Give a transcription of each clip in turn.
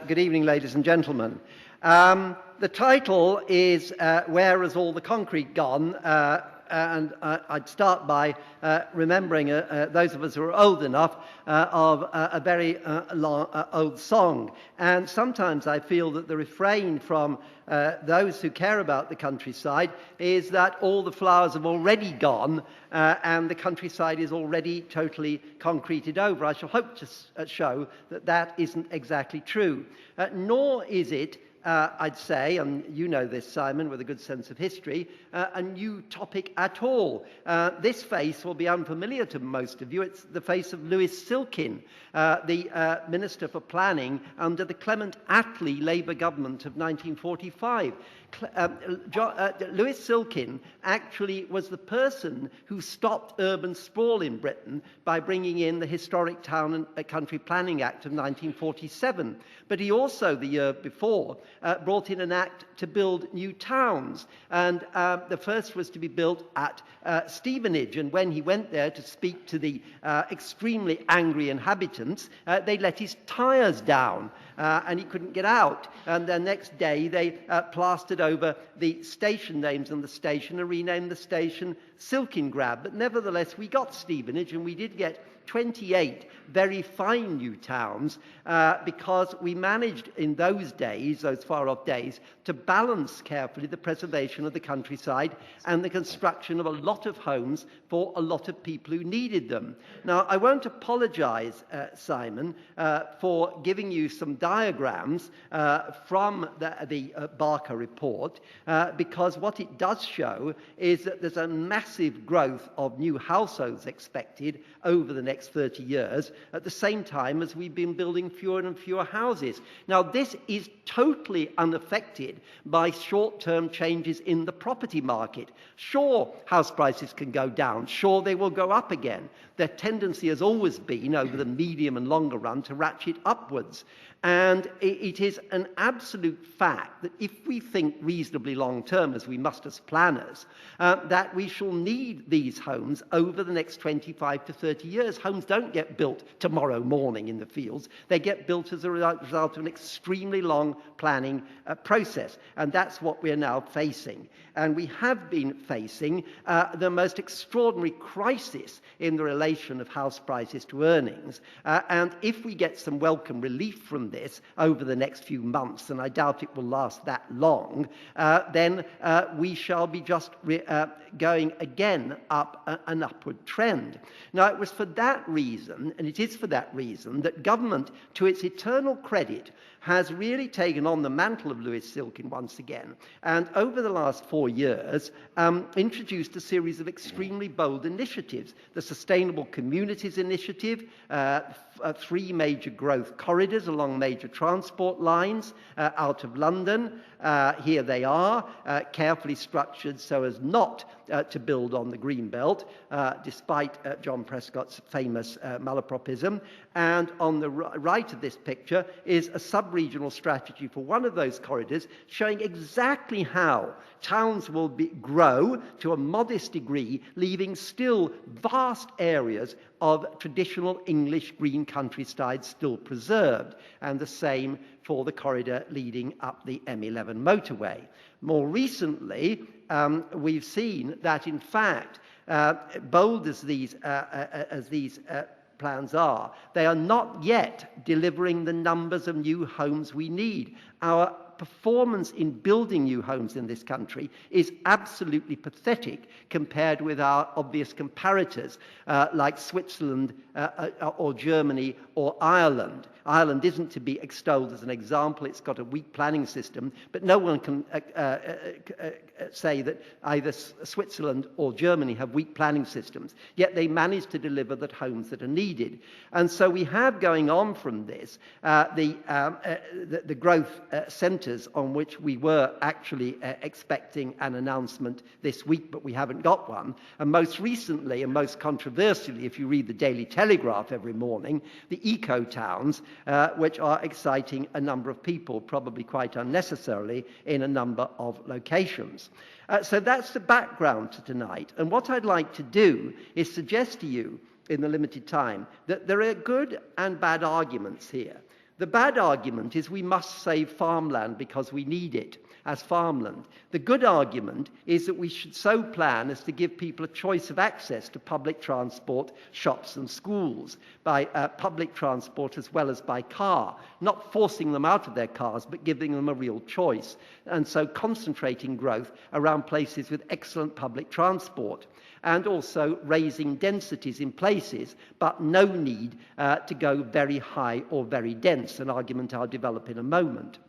Good evening, ladies and gentlemen. The title is Where Has All the Concrete Gone? And I'd start by remembering those of us who are old enough of a very old song. And sometimes I feel that the refrain from those who care about the countryside is that all the flowers have already gone and the countryside is already totally concreted over. I shall hope to show that that isn't exactly true. Nor is it I'd say, and you know this, Simon, with a good sense of history, a new topic at all. This face will be unfamiliar to most of you. It's the face of Lewis Silkin, the Minister for Planning under the Clement Attlee Labour government of 1945. Lewis Silkin actually was the person who stopped urban sprawl in Britain by bringing in the Historic Town and Country Planning Act of 1947. But he also, the year before, brought in an act to build new towns. And the first was to be built at Stevenage. And when he went there to speak to the extremely angry inhabitants, they let his tyres down and he couldn't get out. And the next day they plastered over the station names on the station and renamed the station Silkingrab. But nevertheless, we got Stevenage, and we did get 28 very fine new towns because we managed in those days, those far-off days, to balance carefully the preservation of the countryside and the construction of a lot of homes for a lot of people who needed them. Now, I won't apologise, Simon, for giving you some diagrams from the Barker report because what it does show is that there's a massive growth of new households expected over the next 30 years, at the same time as we've been building fewer and fewer houses. Now, this is totally unaffected by short-term changes in the property market. Sure, house prices can go down. Sure, they will go up again. Their tendency has always been, over the medium and longer run, to ratchet upwards. And it is an absolute fact that if we think reasonably long-term, as we must as planners, that we shall need these homes over the next 25 to 30 years. Homes don't get built tomorrow morning in the fields. They get built as a result of an extremely long planning process. And that's what we're now facing. And we have been facing the most extraordinary crisis in the relation of house prices to earnings. And if we get some welcome relief from this over the next few months, and I doubt it will last that long, then we shall be just going again up an upward trend. Now, it was for that reason, and it is for that reason, that government, to its eternal credit, has really taken on the mantle of Lewis Silkin once again, and over the last 4 years introduced a series of extremely bold initiatives. The Sustainable Communities Initiative, 3 major growth corridors along major transport lines out of London. Here they are, carefully structured so as not to build on the green belt, despite John Prescott's famous malapropism. And on the right of this picture is a sub-regional strategy for one of those corridors, showing exactly how towns will grow to a modest degree, leaving still vast areas of traditional English green countryside still preserved, and the same for the corridor leading up the M11 motorway. More recently, we've seen that, in fact, bold as these plans are, they are not yet delivering the numbers of new homes we need. Our performance in building new homes in this country is absolutely pathetic compared with our obvious comparators like Switzerland or Germany or Ireland. Ireland isn't to be extolled as an example. It's got a weak planning system, but no one can say that either Switzerland or Germany have weak planning systems, yet they manage to deliver the homes that are needed. And so we have going on from this the growth centres on which we were actually expecting an announcement this week, but we haven't got one. And most recently, and most controversially, if you read the Daily Telegraph every morning, the eco-towns, which are exciting a number of people, probably quite unnecessarily, in a number of locations. So that's the background to tonight. And what I'd like to do is suggest to you, in the limited time, that there are good and bad arguments here. The bad argument is we must save farmland because we need it as farmland. The good argument is that we should so plan as to give people a choice of access to public transport, shops and schools, by public transport as well as by car, not forcing them out of their cars but giving them a real choice, and so concentrating growth around places with excellent public transport, and also raising densities in places, but no need to go very high or very dense, an argument I'll develop in a moment.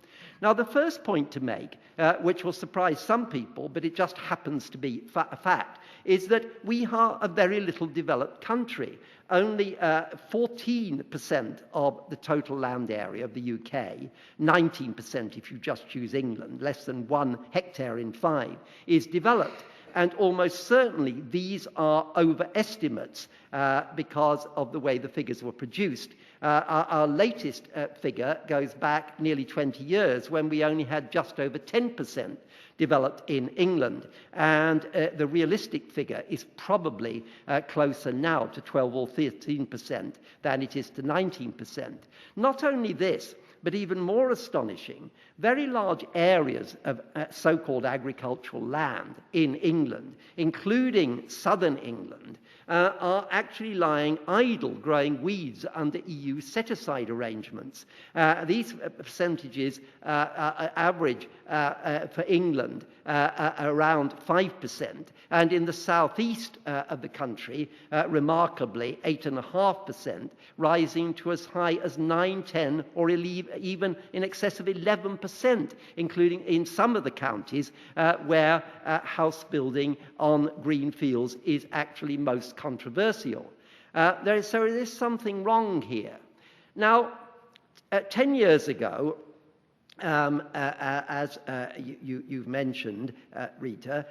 Now, the first point to make, which will surprise some people, but it just happens to be a fact, is that we are a very little developed country. Only 14% of the total land area of the UK, 19% if you just choose England, less than 1 hectare in 5, is developed. And almost certainly these are overestimates because of the way the figures were produced. Our latest figure goes back nearly 20 years when we only had just over 10% developed in England. And the realistic figure is probably closer now to 12 or 13% than it is to 19%. Not only this, but even more astonishing, very large areas of so-called agricultural land in England, including southern England, are actually lying idle, growing weeds under EU set-aside arrangements. These percentages average for England around 5%, and in the southeast of the country, remarkably 8.5%, rising to as high as 9, 10, or even in excess of 11%, including in some of the counties where house building on green fields is actually most controversial. There is something wrong here. Now, 10 years ago, as you've mentioned, Rita,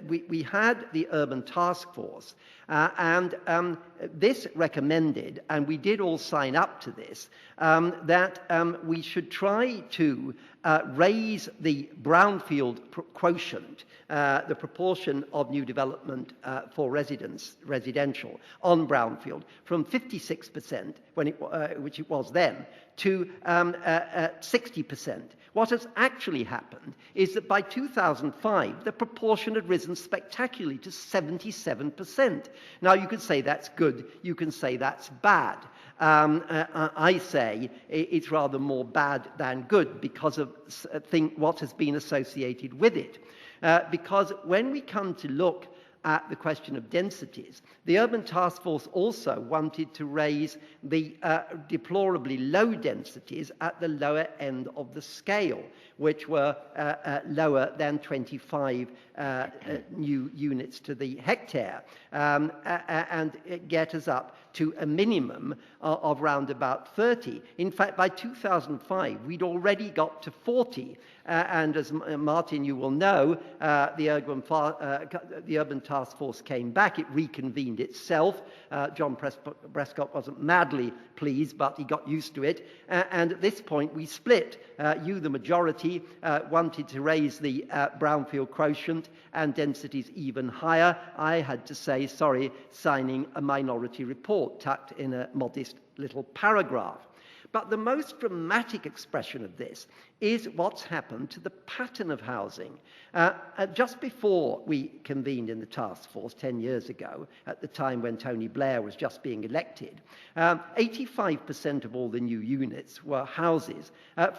we had the Urban Task Force, and this recommended, and we did all sign up to this, that we should try to raise the brownfield quotient, the proportion of new development for residential on brownfield, from 56%, which it was then, to 60%. What has actually happened is that by 2005, the proportion had risen spectacularly to 77%. Now, you could say that's good, you can say that's bad. I say it's rather more bad than good because of what has been associated with it. Because when we come to look at the question of densities, the Urban Task Force also wanted to raise the deplorably low densities at the lower end of the scale, which were lower than 25 new units to the hectare, and get us up to a minimum of round about 30. In fact, by 2005, we'd already got to 40. And as Martin, you will know, the Urban Task Force came back. It reconvened itself. John Prescott wasn't madly pleased, but he got used to it. And at this point, we split. You, the majority, wanted to raise the brownfield quotient and densities even higher. I had to say, sorry, signing a minority report tucked in a modest little paragraph. But the most dramatic expression of this is what's happened to the pattern of housing. Just before we convened in the task force 10 years ago, at the time when Tony Blair was just being elected, 85% of all the new units were houses.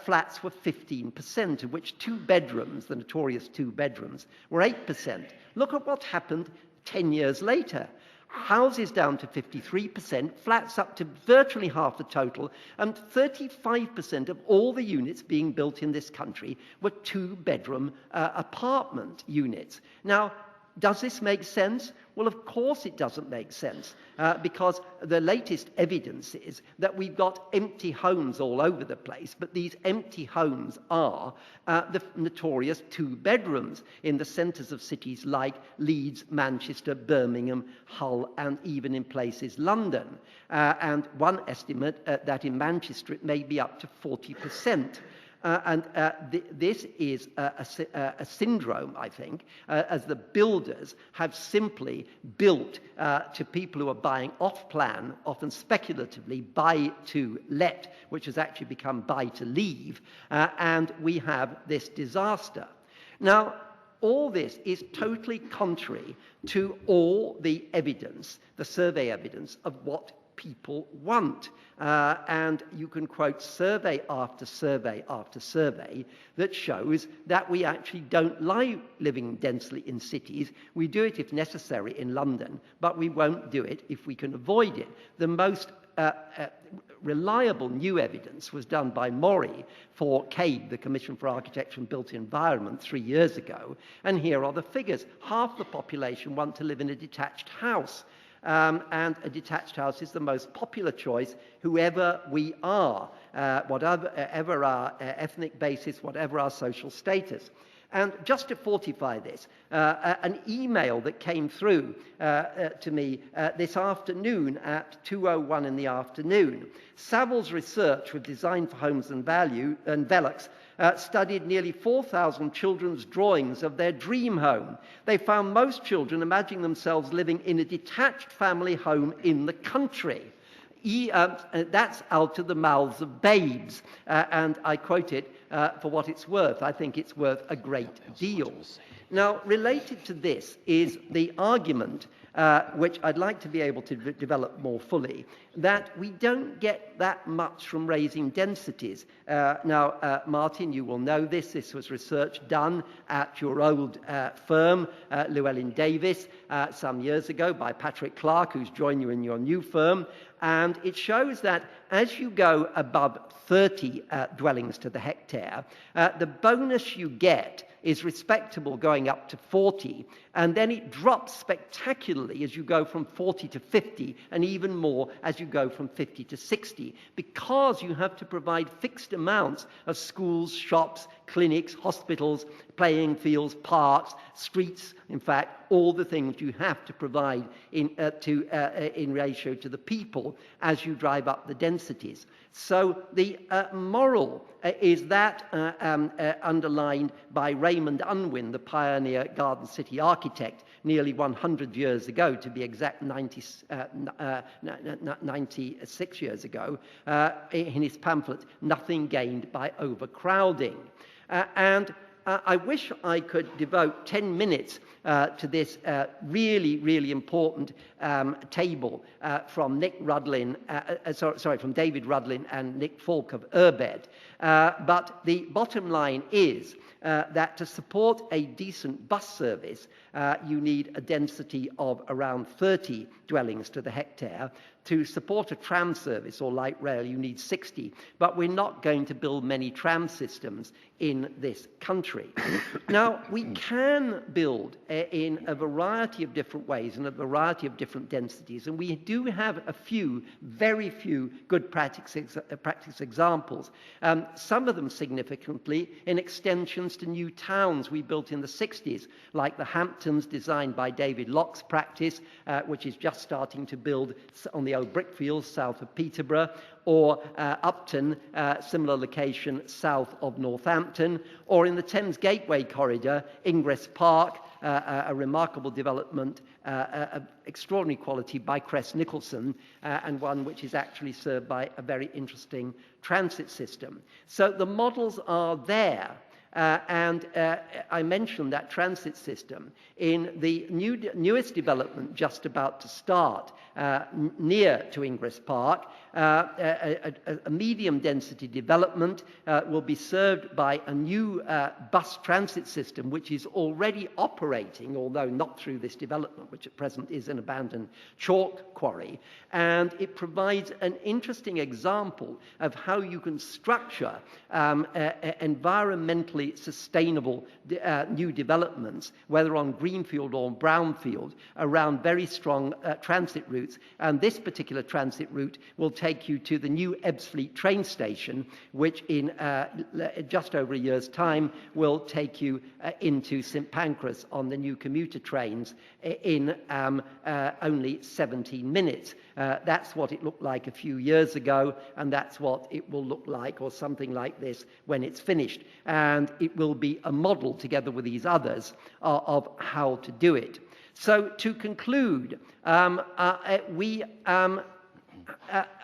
Flats were 15%, of which 2 bedrooms, the notorious 2 bedrooms, were 8%. Look at what happened 10 years later. Houses down to 53%, flats up to virtually half the total, and 35% of all the units being built in this country were 2-bedroom apartment units. Now, does this make sense? Well, of course it doesn't make sense, because the latest evidence is that we've got empty homes all over the place, but these empty homes are the notorious 2 bedrooms in the centres of cities like Leeds, Manchester, Birmingham, Hull, and even in places London. And one estimate that in Manchester it may be up to 40%. This is a syndrome, I think, as the builders have simply built to people who are buying off-plan, often speculatively, buy to let, which has actually become buy to leave, and we have this disaster. Now, all this is totally contrary to all the evidence, the survey evidence of what people want. And you can quote survey after survey after survey that shows that we actually don't like living densely in cities. We do it if necessary in London, but we won't do it if we can avoid it. The most reliable new evidence was done by Mori for CABE, the Commission for Architecture and Built Environment, 3 years ago. And here are the figures. Half the population want to live in a detached house. And a detached house is the most popular choice, whoever we are, whatever our ethnic basis, whatever our social status. And just to fortify this, an email that came through to me this afternoon at 2:01 in the afternoon. Savills research with Design for Homes and Value and Velux studied nearly 4,000 children's drawings of their dream home. They found most children imagining themselves living in a detached family home in the country. That's out of the mouths of babes. And I quote it for what it's worth. I think it's worth a great deal. Now, related to this is the argument, which I'd like to be able to develop more fully, that we don't get that much from raising densities. Now, Martin, you will know this. This was research done at your old firm, Llewellyn Davis, some years ago by Patrick Clark, who's joined you in your new firm. And it shows that as you go above 30 dwellings to the hectare, the bonus you get is respectable going up to 40, and then it drops spectacularly as you go from 40 to 50, and even more as you go from 50 to 60, because you have to provide fixed amounts of schools, shops, clinics, hospitals, playing fields, parks, streets, in fact, all the things you have to provide in ratio to the people as you drive up the densities. So the moral is that underlined by Raymond Unwin, the pioneer Garden City architect, nearly 100 years ago, to be exact, 96 years ago, in his pamphlet, Nothing Gained by Overcrowding. And I wish I could devote 10 minutes to this really, really important table from from David Rudlin and Nick Falk of Urbed. But the bottom line is that to support a decent bus service, you need a density of around 30 dwellings to the hectare. To support a tram service or light rail, you need 60. But we're not going to build many tram systems in this country. Now, we can build in a variety of different ways and a variety of different densities. And we do have a few, very few, good practice examples. Some of them significantly in extensions to new towns we built in the 60s, like the Hamptons, designed by David Locke's practice, which is just starting to build on the old brickfields south of Peterborough, or Upton, similar location south of Northampton, or in the Thames Gateway corridor, Ingress Park, a remarkable development of extraordinary quality by Crest Nicholson, and one which is actually served by a very interesting transit system. So the models are there. And I mentioned that transit system. In the newest development just about to start near to Ingress Park, a medium density development will be served by a new bus transit system which is already operating, although not through this development, which at present is an abandoned chalk quarry. And it provides an interesting example of how you can structure environmentally sustainable new developments, whether on greenfield or brownfield, around very strong transit routes. And this particular transit route will take you to the new Ebbsfleet train station, which in just over a year's time will take you into St Pancras on the new commuter trains in only 17 minutes. That's what it looked like a few years ago, and that's what it will look like, or something like this, when it's finished. And it will be a model, together with these others, of how to do it. So to conclude, we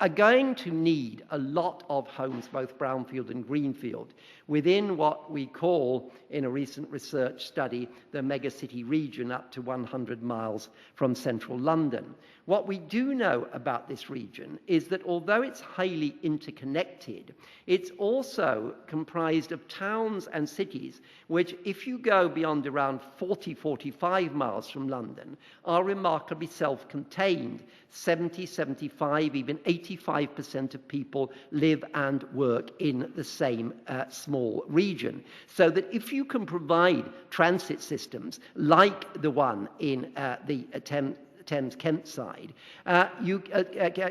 are going to need a lot of homes, both brownfield and greenfield, within what we call, in a recent research study, the megacity region up to 100 miles from central London. What we do know about this region is that although it's highly interconnected, it's also comprised of towns and cities which, if you go beyond around 40-45 miles from London, are remarkably self-contained. 70, 75, even 85% of people live and work in the same small region. So that if you can provide transit systems like the one in the Thames-Kent side,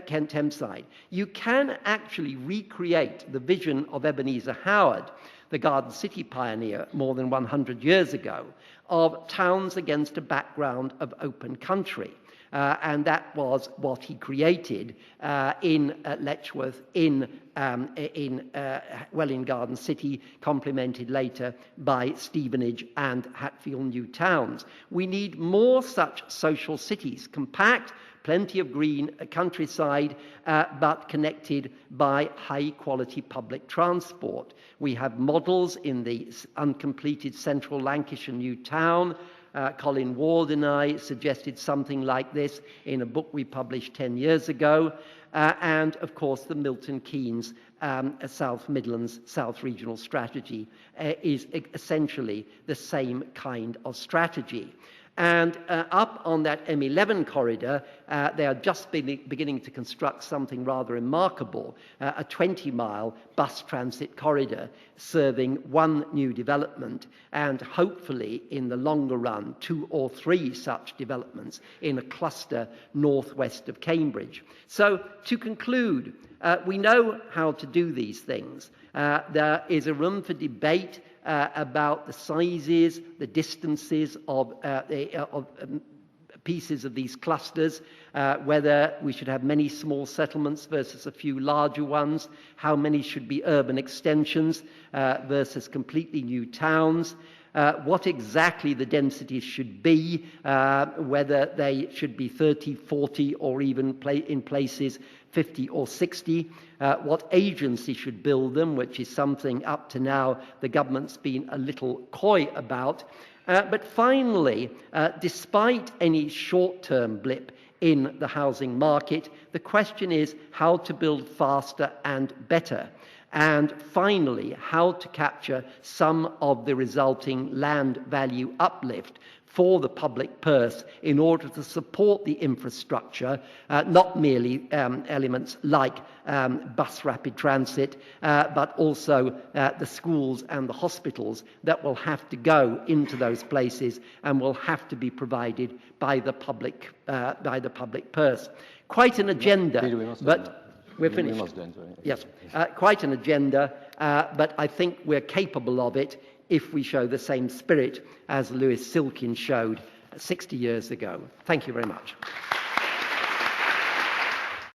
Kent-Thames side, you can actually recreate the vision of Ebenezer Howard, the Garden City pioneer more than 100 years ago, of towns against a background of open country. And that was what he created in Letchworth, in Garden City, complemented later by Stevenage and Hatfield New Towns. We need more such social cities, compact, plenty of green countryside, but connected by high-quality public transport. We have models in the uncompleted central Lancashire New Town. Colin Ward and I suggested something like this in a book we published 10 years ago. And, of course, the Milton Keynes South Midlands South Regional Strategy is essentially the same kind of strategy. And up on that M11 corridor, they are just beginning to construct something rather remarkable, a 20-mile bus transit corridor serving one new development, and hopefully in the longer run 2 or 3 such developments in a cluster northwest of Cambridge. So to conclude, we know how to do these things. There is a room for debate about the sizes, the distances of pieces of these clusters, whether we should have many small settlements versus a few larger ones, how many should be urban extensions versus completely new towns, what exactly the densities should be, whether they should be 30, 40, or even in places 50 or 60, what agency should build them, which is something up to now the government's been a little coy about. But finally, despite any short-term blip in the housing market, the question is how to build faster and better. And finally, how to capture some of the resulting land value uplift for the public purse in order to support the infrastructure, not merely elements like bus rapid transit, but also the schools and the hospitals that will have to go into those places and will have to be provided by the public purse. Quite an agenda, but we're finished. Yes, quite an agenda, but I think we're capable of it if we show the same spirit as Lewis Silkin showed 60 years ago. Thank you very much.